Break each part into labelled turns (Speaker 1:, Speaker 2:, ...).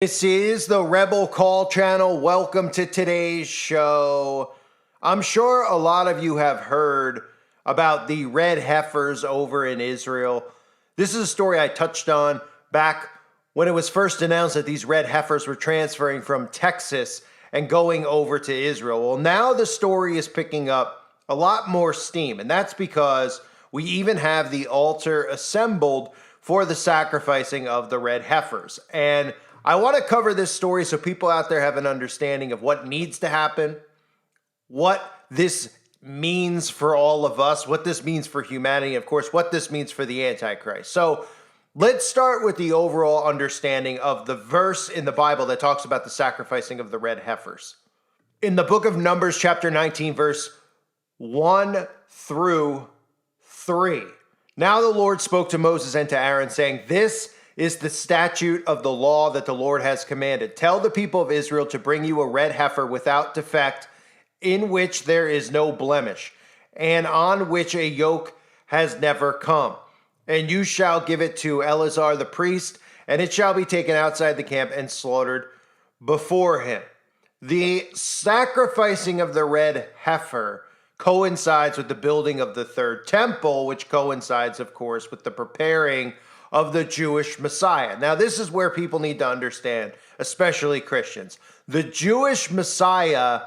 Speaker 1: This is the Rebel Call channel. Welcome to today's show. I'm sure a lot of you have heard about the red heifers over in Israel. This is a story I touched on back when it was first announced that these red heifers were transferring from Texas and going over to Israel. Well, now the story is picking up a lot more steam, and that's because we even have the altar assembled for the sacrificing of the red heifers. And I want to cover this story so people out there have an understanding of what needs to happen, what this means for all of us, what this means for humanity, and of course, what this means for the Antichrist. So let's start with the overall understanding of the verse in the Bible that talks about the sacrificing of the red heifers. In the book of Numbers, chapter 19, verse 1 through 3. Now the Lord spoke to Moses and to Aaron, saying, "This is the statute of the law that the Lord has commanded. Tell the people of Israel to bring you a red heifer without defect, in which there is no blemish, and on which a yoke has never come. And you shall give it to Eleazar the priest, and it shall be taken outside the camp and slaughtered before him." The sacrificing of the red heifer coincides with the building of the third temple, which coincides, of course, with the preparing of the Jewish Messiah. Now, this is where people need to understand, especially Christians. The Jewish Messiah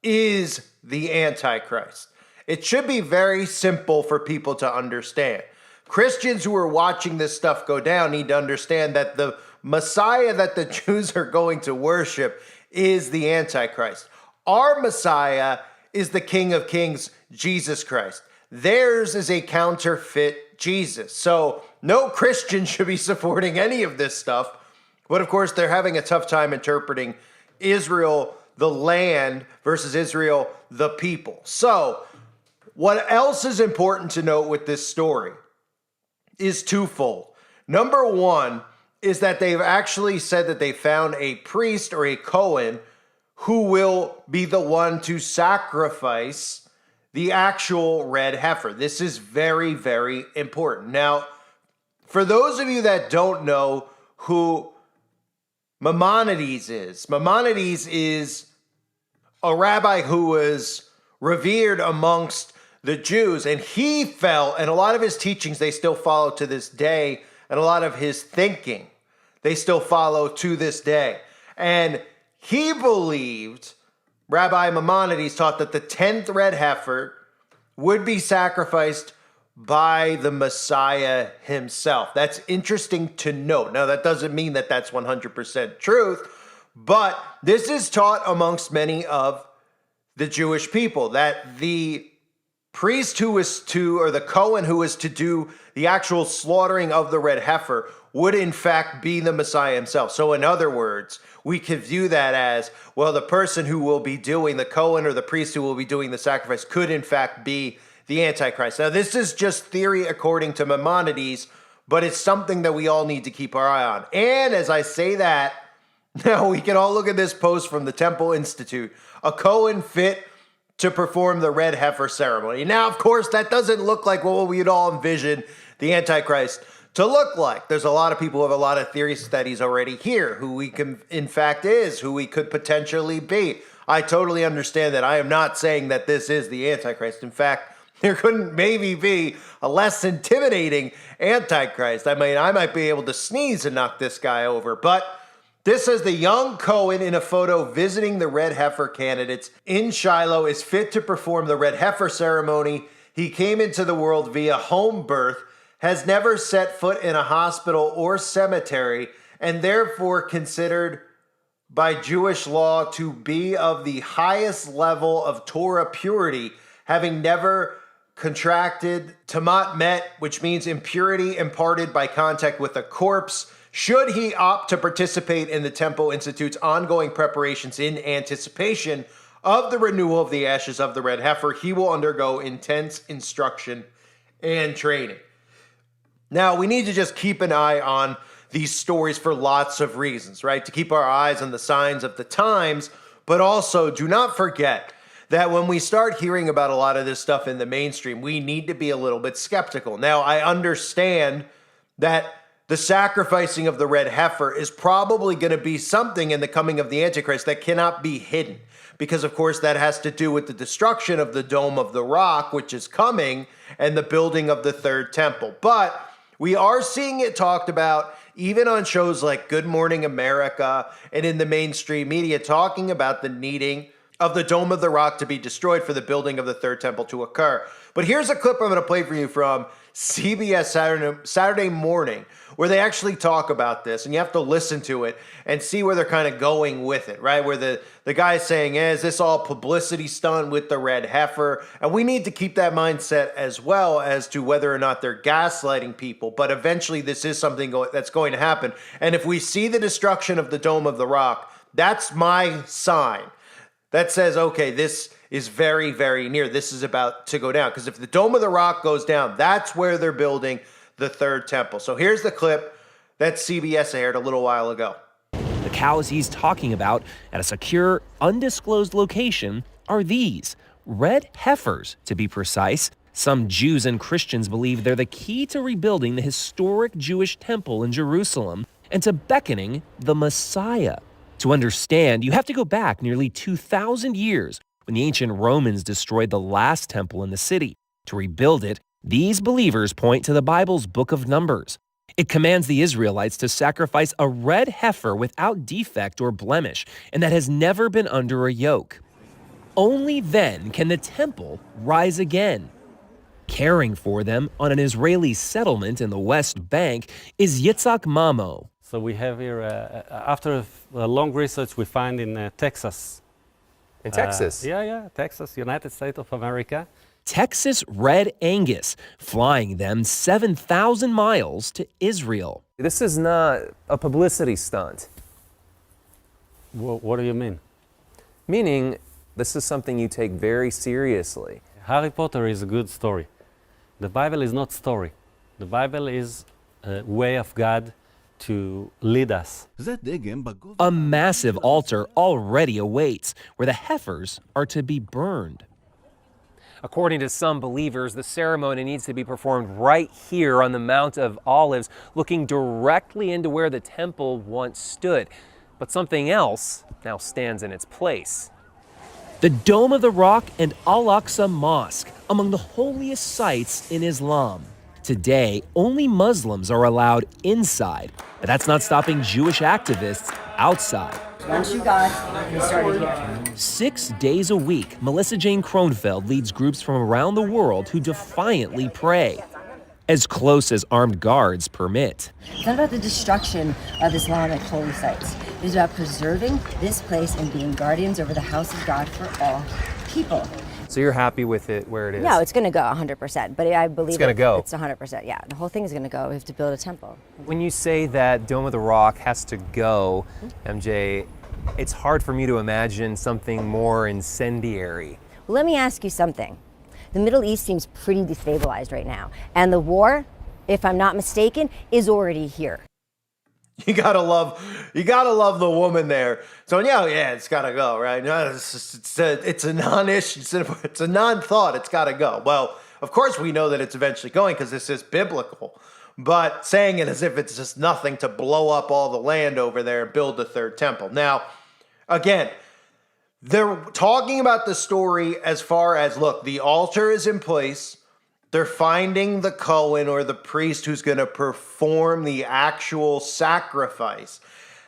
Speaker 1: is the Antichrist. It should be very simple for people to understand. Christians who are watching this stuff go down need to understand that the Messiah that the Jews are going to worship is the Antichrist. Our Messiah is the King of Kings, Jesus Christ. Theirs is a counterfeit Jesus. So no Christian should be supporting any of this stuff. But of course, they're having a tough time interpreting Israel, the land, versus Israel, the people. So what else is important to note with this story is twofold. Number one is that they've actually said that they found a priest or a Cohen who will be the one to sacrifice the actual red heifer. This is very, very important. Now, for those of you that don't know who Maimonides is a rabbi who was revered amongst the Jews, and he felt, and a lot of his teachings they still follow to this day, and a lot of his thinking they still follow to this day. And he believed, Rabbi Maimonides taught that the 10th red heifer would be sacrificed by the Messiah himself. That's interesting to note. Now, that doesn't mean that that's 100% truth, but this is taught amongst many of the Jewish people, that the priest who was to, or the Cohen who was to do the actual slaughtering of the red heifer would in fact be the Messiah himself. So in other words, we could view that as, well, the person who will be doing, the Cohen or the priest who will be doing the sacrifice could in fact be the Antichrist. Now, this is just theory according to Maimonides, but it's something that we all need to keep our eye on. And as I say that, now we can all look at this post from the Temple Institute. A Cohen fit to perform the red heifer ceremony. Now, of course, that doesn't look like what we'd all envision the Antichrist to look like. There's a lot of people who have a lot of theory studies already here, who he can, in fact is, who he could potentially be. I totally understand that. I am not saying that this is the Antichrist. In fact, there couldn't maybe be a less intimidating Antichrist. I mean, I might be able to sneeze and knock this guy over, but this says the young Cohen in a photo visiting the red heifer candidates in Shiloh is fit to perform the red heifer ceremony. He came into the world via home birth, has never set foot in a hospital or cemetery, and therefore considered by Jewish law to be of the highest level of Torah purity, having never contracted tamat met, which means impurity imparted by contact with a corpse. Should he opt to participate in the Temple Institute's ongoing preparations in anticipation of the renewal of the ashes of the red heifer, he will undergo intense instruction and training. Now, we need to just keep an eye on these stories for lots of reasons, right? To keep our eyes on the signs of the times, but also do not forget that when we start hearing about a lot of this stuff in the mainstream, we need to be a little bit skeptical. Now, I understand that the sacrificing of the red heifer is probably going to be something in the coming of the Antichrist that cannot be hidden. Because, of course, that has to do with the destruction of the Dome of the Rock, which is coming, and the building of the third temple. But we are seeing it talked about even on shows like Good Morning America and in the mainstream media, talking about the needing of the Dome of the Rock to be destroyed for the building of the third temple to occur. But here's a clip I'm going to play for you from CBS Saturday morning, where they actually talk about this, and you have to listen to it and see where they're kind of going with it, right? Where the guy is saying, is this all publicity stunt with the red heifer? And we need to keep that mindset as well as to whether or not they're gaslighting people. But eventually this is something that's going to happen. And if we see the destruction of the Dome of the Rock, that's my sign that says, okay, this is very, very near. This is about to go down. Because if the Dome of the Rock goes down, that's where they're building the third temple. So here's the clip that CBS aired a little while ago.
Speaker 2: The cows he's talking about at a secure, undisclosed location are these red heifers, to be precise. Some Jews and Christians believe they're the key to rebuilding the historic Jewish temple in Jerusalem and to beckoning the Messiah. To understand, you have to go back nearly 2,000 years when the ancient Romans destroyed the last temple in the city. To rebuild it, these believers point to the Bible's book of Numbers. It commands the Israelites to sacrifice a red heifer without defect or blemish, and that has never been under a yoke. Only then can the temple rise again. Caring for them on an Israeli settlement in the West Bank is Yitzhak Mamo.
Speaker 3: So we have here, after a long research, we find in Texas.
Speaker 4: In Texas?
Speaker 3: Texas, United States of America.
Speaker 2: Texas Red Angus, flying them 7,000 miles to Israel.
Speaker 4: This is not a publicity stunt.
Speaker 3: What do you mean?
Speaker 4: Meaning, this is something you take very seriously.
Speaker 3: Harry Potter is a good story. The Bible is not story. The Bible is a way of God to lead us.
Speaker 2: A massive altar already awaits, where the heifers are to be burned.
Speaker 5: According to some believers, the ceremony needs to be performed right here on the Mount of Olives, looking directly into where the temple once stood. But something else now stands in its place.
Speaker 2: The Dome of the Rock and Al-Aqsa Mosque, among the holiest sites in Islam. Today, only Muslims are allowed inside, but that's not stopping Jewish activists outside.
Speaker 6: Once you got, you started here.
Speaker 2: 6 days a week, Melissa Jane Kronfeld leads groups from around the world who defiantly pray, as close as armed guards permit.
Speaker 6: It's not about the destruction of Islamic holy sites. It is about preserving this place and being guardians over the house of God for all people.
Speaker 5: So you're happy with it where it is?
Speaker 6: No, it's going to go 100%, but I believe
Speaker 5: it's going to go.
Speaker 6: It's 100%, yeah. The whole thing is going to go. We have to build a temple.
Speaker 5: When you say that Dome of the Rock has to go, MJ, it's hard for me to imagine something more incendiary.
Speaker 6: Well, let me ask you something. The Middle East seems pretty destabilized right now, and the war, if I'm not mistaken, is already here.
Speaker 1: You gotta love the woman there. So yeah, it's gotta go, right? No, it's a non-issue. It's a non-thought. It's gotta go. Well, of course we know that it's eventually going because this is biblical. But saying it as if it's just nothing to blow up all the land over there and build the third temple. Now, again, they're talking about the story as far as, look, the altar is in place. They're finding the Cohen or the priest who's going to perform the actual sacrifice.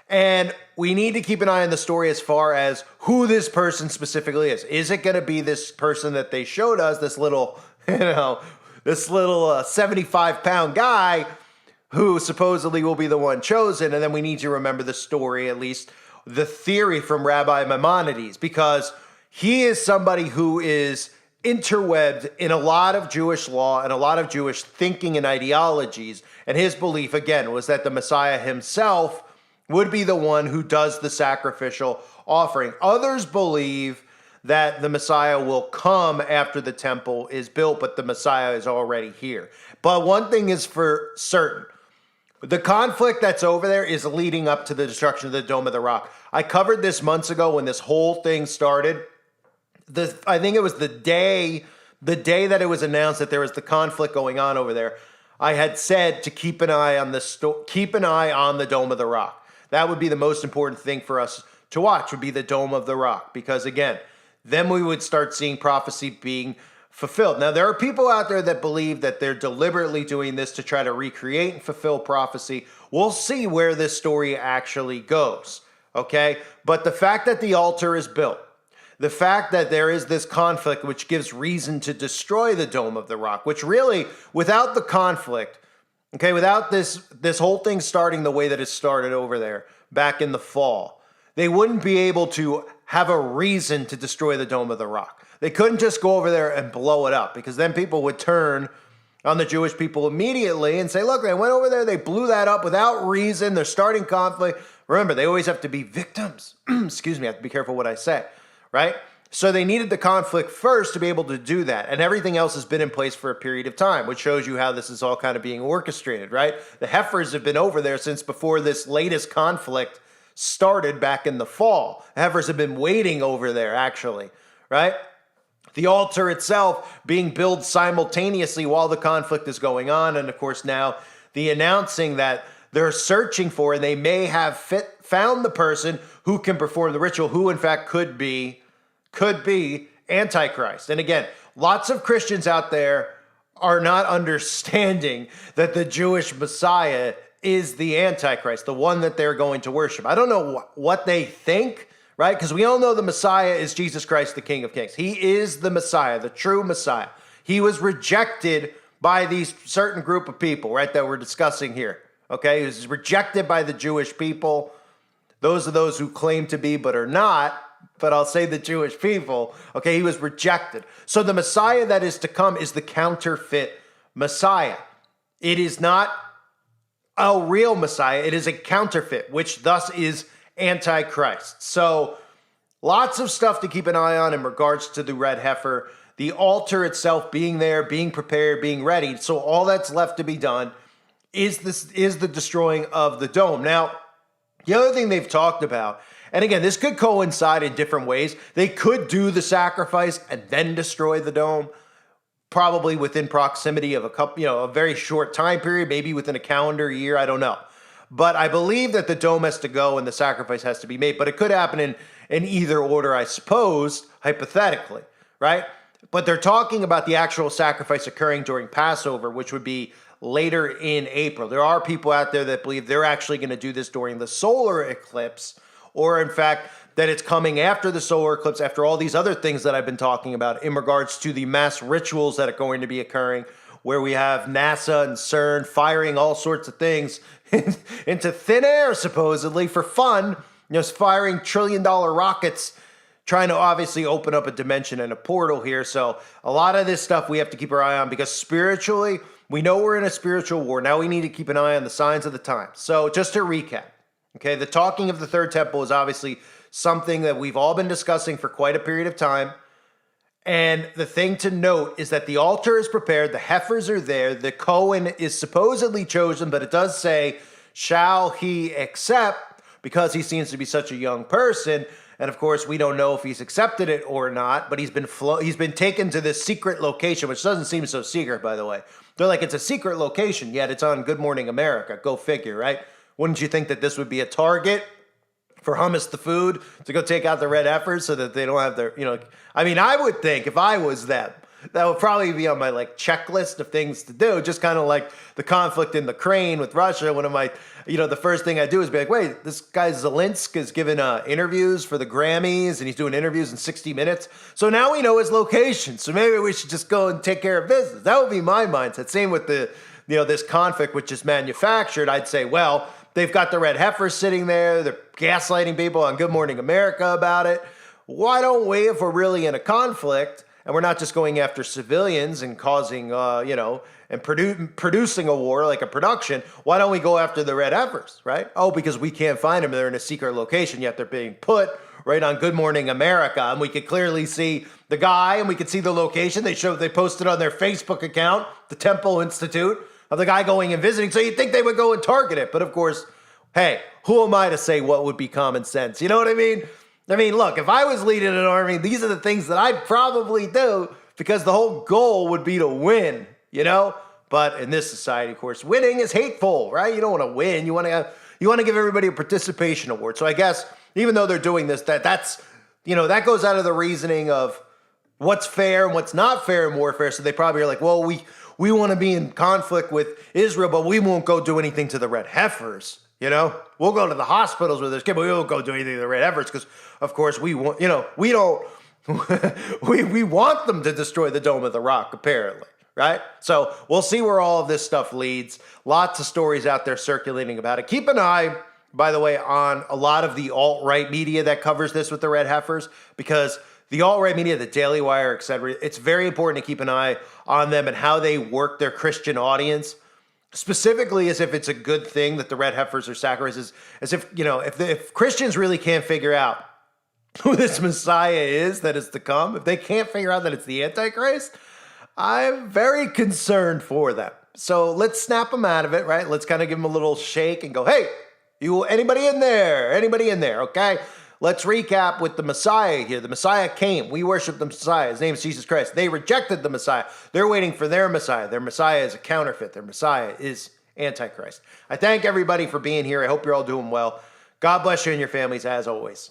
Speaker 1: And we need to keep an eye on the story as far as who this person specifically is. Is it going to be this person that they showed us, this little, this little 75-pound guy who supposedly will be the one chosen? And then we need to remember the story, at least the theory from Rabbi Maimonides, because he is somebody who is interwebbed in a lot of Jewish law and a lot of Jewish thinking and ideologies. And his belief, again, was that the Messiah himself would be the one who does the sacrificial offering. Others believe that the Messiah will come after the temple is built, but the Messiah is already here. But one thing is for certain. The conflict that's over there is leading up to the destruction of the Dome of the Rock. I covered this months ago when this whole thing started. I think it was the day that it was announced that there was the conflict going on over there. I had said to keep an eye on the Dome of the Rock. That would be the most important thing for us to watch, would be the Dome of the Rock, because again, then we would start seeing prophecy being fulfilled. Now, there are people out there that believe that they're deliberately doing this to try to recreate and fulfill prophecy. We'll see where this story actually goes, okay? But the fact that the altar is built, the fact that there is this conflict which gives reason to destroy the Dome of the Rock, which really, without the conflict, okay, without this whole thing starting the way that it started over there back in the fall, they wouldn't be able to have a reason to destroy the Dome of the Rock. They couldn't just go over there and blow it up, because then people would turn on the Jewish people immediately and say, look, they went over there, they blew that up without reason, they're starting conflict. Remember, they always have to be victims. Excuse me, I have to be careful what I say, right? So they needed the conflict first to be able to do that. And everything else has been in place for a period of time, which shows you how this is all kind of being orchestrated, right? The heifers have been over there since before this latest conflict started back in the fall. The heifers have been waiting over there, actually, right? The altar itself being built simultaneously while the conflict is going on. And of course, now the announcing that they're searching for, and they may have found the person who can perform the ritual, who in fact could be Antichrist. And again, lots of Christians out there are not understanding that the Jewish Messiah is the Antichrist, the one that they're going to worship. I don't know what they think, right? Because we all know the Messiah is Jesus Christ, the King of Kings. He is the Messiah, the true Messiah. He was rejected by these certain group of people, right, that we're discussing here. Okay, he was rejected by the Jewish people. Those are those who claim to be but are not, but I'll say the Jewish people. Okay, he was rejected. So the Messiah that is to come is the counterfeit Messiah. It is not a real Messiah. It is a counterfeit, which thus is Antichrist. So lots of stuff to keep an eye on in regards to the red heifer, the altar itself being there, being prepared, being ready. So all that's left to be done is the destroying of the dome. Now, the other thing they've talked about, and again, this could coincide in different ways. They could do the sacrifice and then destroy the dome, probably within proximity of a very short time period, maybe within a calendar year. I don't know. But I believe that the dome has to go and the sacrifice has to be made. But it could happen in either order, I suppose, hypothetically, right? But they're talking about the actual sacrifice occurring during Passover, which would be later in April. There are people out there that believe they're actually going to do this during the solar eclipse, or in fact, that it's coming after the solar eclipse, after all these other things that I've been talking about in regards to the mass rituals that are going to be occurring, where we have NASA and CERN firing all sorts of things into thin air, supposedly, for fun, firing $1 trillion rockets, trying to obviously open up a dimension and a portal here. So a lot of this stuff we have to keep our eye on, because spiritually, we know we're in a spiritual war. Now we need to keep an eye on the signs of the times. So just to recap, okay, the talking of the third temple is obviously something that we've all been discussing for quite a period of time. And the thing to note is that the altar is prepared, the heifers are there, the Cohen is supposedly chosen, but it does say, shall he accept, because he seems to be such a young person. And of course, we don't know if he's accepted it or not, but he's been taken to this secret location, which doesn't seem so secret, by the way. They're like, it's a secret location, yet it's on Good Morning America. Go figure, right? Wouldn't you think that this would be a target for Hummus the Food to go take out the red heifers so that they don't have their, I mean, I would think if I was them, that would probably be on my checklist of things to do, just kind of like the conflict in Ukraine with Russia. One of my, the first thing I do is be like, wait, this guy Zelensky is giving interviews for the Grammys, and he's doing interviews in 60 minutes. So now we know his location. So maybe we should just go and take care of business. That would be my mindset. Same with the, this conflict, which is manufactured. I'd say, well, they've got the red heifers sitting there. They're gaslighting people on Good Morning America about it. Why don't we, if we're really in a conflict, and we're not just going after civilians and causing, and producing a war, like a production, why don't we go after the red heifers, right? Oh, because we can't find them. They're in a secret location, yet they're being put right on Good Morning America. And we could clearly see the guy, and we could see the location. They posted on their Facebook account, the Temple Institute, of the guy going and visiting. So you'd think they would go and target it. But of course, hey, who am I to say what would be common sense? You know what I mean? Look, if I was leading an army, these are the things that I'd probably do, because the whole goal would be to win, But in this society, of course, winning is hateful, right? You don't want to win. You want to give everybody a participation award. So I guess even though they're doing this, that's that goes out of the reasoning of what's fair and what's not fair in warfare. So they probably are like, well, we want to be in conflict with Israel, but we won't go do anything to the red heifers. We'll go to the hospitals with this kid, but we won't go do anything to the red heifers because, of course, we want, we don't, we want them to destroy the Dome of the Rock, apparently, right? So we'll see where all of this stuff leads. Lots of stories out there circulating about it. Keep an eye, by the way, on a lot of the alt-right media that covers this with the red heifers, because the alt-right media, the Daily Wire, etc., it's very important to keep an eye on them and how they work their Christian audience, specifically as if it's a good thing that the red heifers are sacrificed, as if, if Christians really can't figure out who this Messiah is that is to come, if they can't figure out that it's the Antichrist, I'm very concerned for them. So let's snap them out of it, right? Let's kind of give them a little shake and go, hey, anybody in there? Anybody in there, okay? Let's recap with the Messiah here. The Messiah came. We worship the Messiah. His name is Jesus Christ. They rejected the Messiah. They're waiting for their Messiah. Their Messiah is a counterfeit. Their Messiah is Antichrist. I thank everybody for being here. I hope you're all doing well. God bless you and your families as always.